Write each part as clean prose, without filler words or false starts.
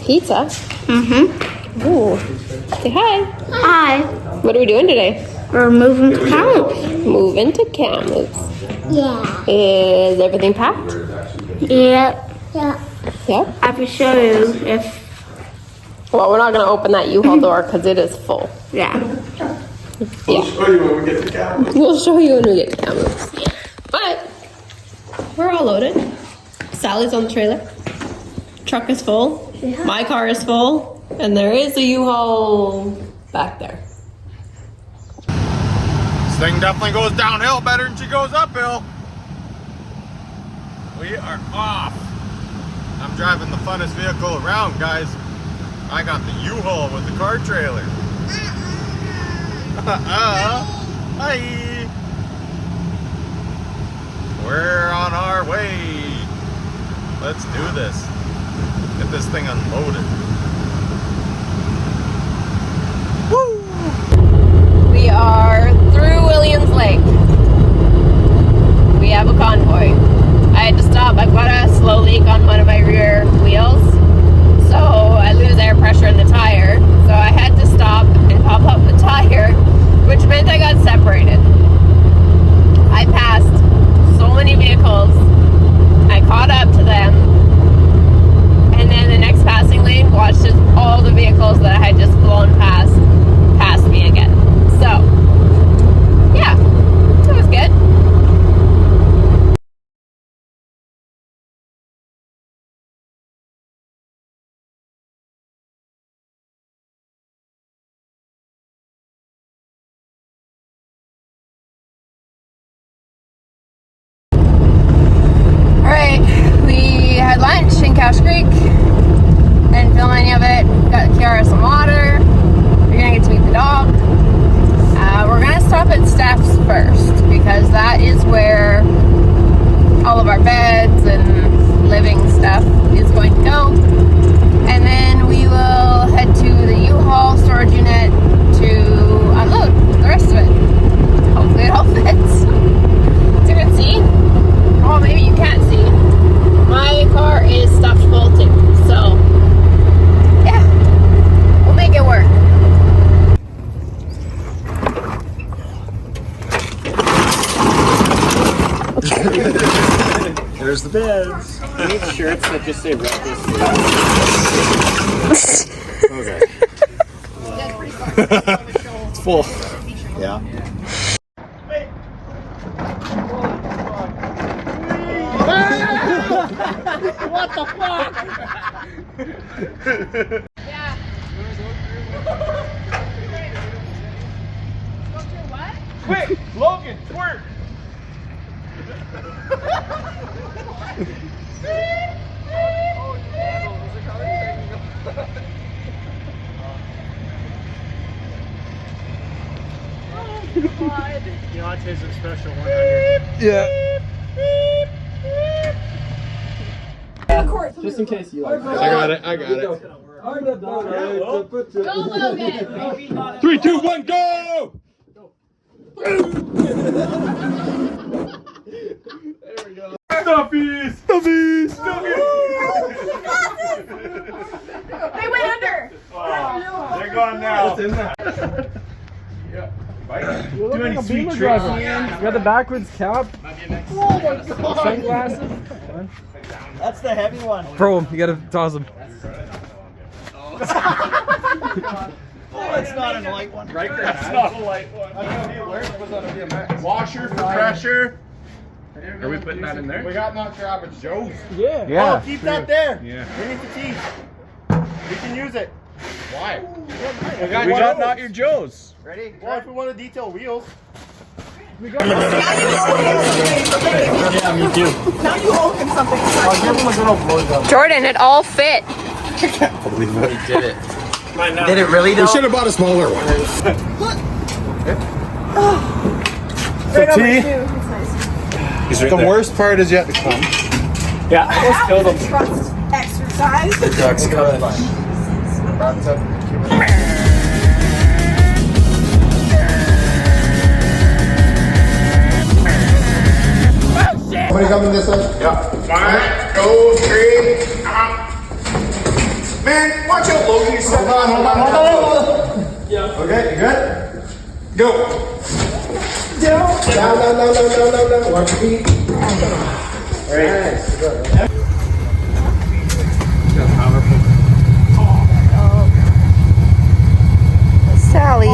Pizza? Mm-hmm. Ooh. Say hi. Hi. What are we doing today? We're moving to Kamloops. Moving to Kamloops. Yeah. Is everything packed? Yeah. Yeah. Yeah. I can show you if. Well, we're not going to open that U-Haul door because it is full. Yeah. We'll show you when we get to Kamloops. We'll show you when we get to Kamloops. But we're all loaded. Sally's on the trailer. Truck is full. Yeah. My car is full. And there is a U-Haul back there. This thing definitely goes downhill better than she goes uphill. We are off. I'm driving the funnest vehicle around, guys. I got the U-Haul with the car trailer. Hi. We're on our way. Let's do this. Get this thing unloaded. Woo! We are through Williams Lake. We have a convoy. I had to stop. I've got a slow leak on one of my rear wheels. So I lose air pressure in the tire. So I had to stop and pop up the tire, which meant I got separated. I passed so many vehicles. I caught up to them. And then the next passing lane watched as all the vehicles that I had just flown past passed me again. So, yeah, it was good. Alright, we had lunch in Cache Creek. Didn't film any of it. Got Kiara some water. We're gonna get to meet the dog. We're gonna stop at Steph's first because that is where all of our beds and living stuff is going to go. And then we will head to the U-Haul storage unit to unload the rest of it. Hopefully it all fits. So you can see. Oh, maybe you can't see. My car is stuffed full too. So, yeah, we'll make it work. There's the beds. I need shirts that just say reckless. Okay. It's full. Yeah. What the fuck? Yeah. Quick, Logan, twerk. The autism special 100. Yeah. Just in case you like. I got it. I got it. Go, Logan! 3, 2, 1, go! There we go. Stuffies! Stuffies! Stuffies! They went under! They're gone now. What's in that? Yeah. You look like a Beamer driver. You got the backwards cap. Oh my god. Sunglasses. That's the heavy one. Throw him. You gotta toss him. Oh, it's not a light one. Right there. That's not a light one. I'm gonna be alert. Was on a BMX. Washer for pressure. Are we putting that in there? We got knocked out of Joe's. Yeah. Oh, keep that there. Yeah. Beneath the teeth. We can use it. Why? We got not your Joe's. Ready? Well, if we want to detail wheels. We got Yeah, me too. Now you open something. I'll give him a good old blowjob. Jordan, it all fit. I can't believe it. He did it. Did it really though? We should have bought a smaller one. Right So over T, you. That's nice. the worst part is yet to come. Yeah. That was a trust exercise. The duck's coming. Somebody coming this way? Yeah. 5, go, 3, man. Hold on. Okay, you good? Go. Down. Watch your feet. All right. Sally.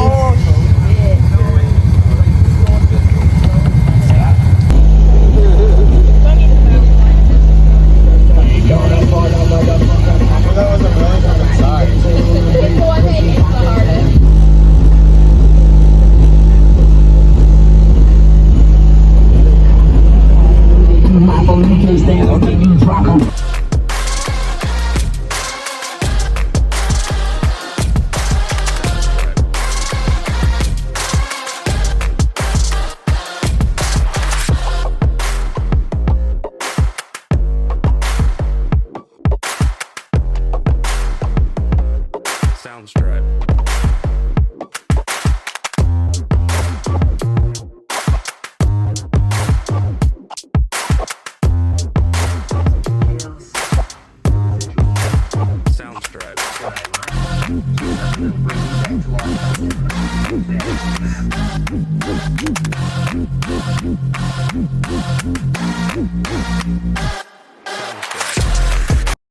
Sounds right. Sounds right.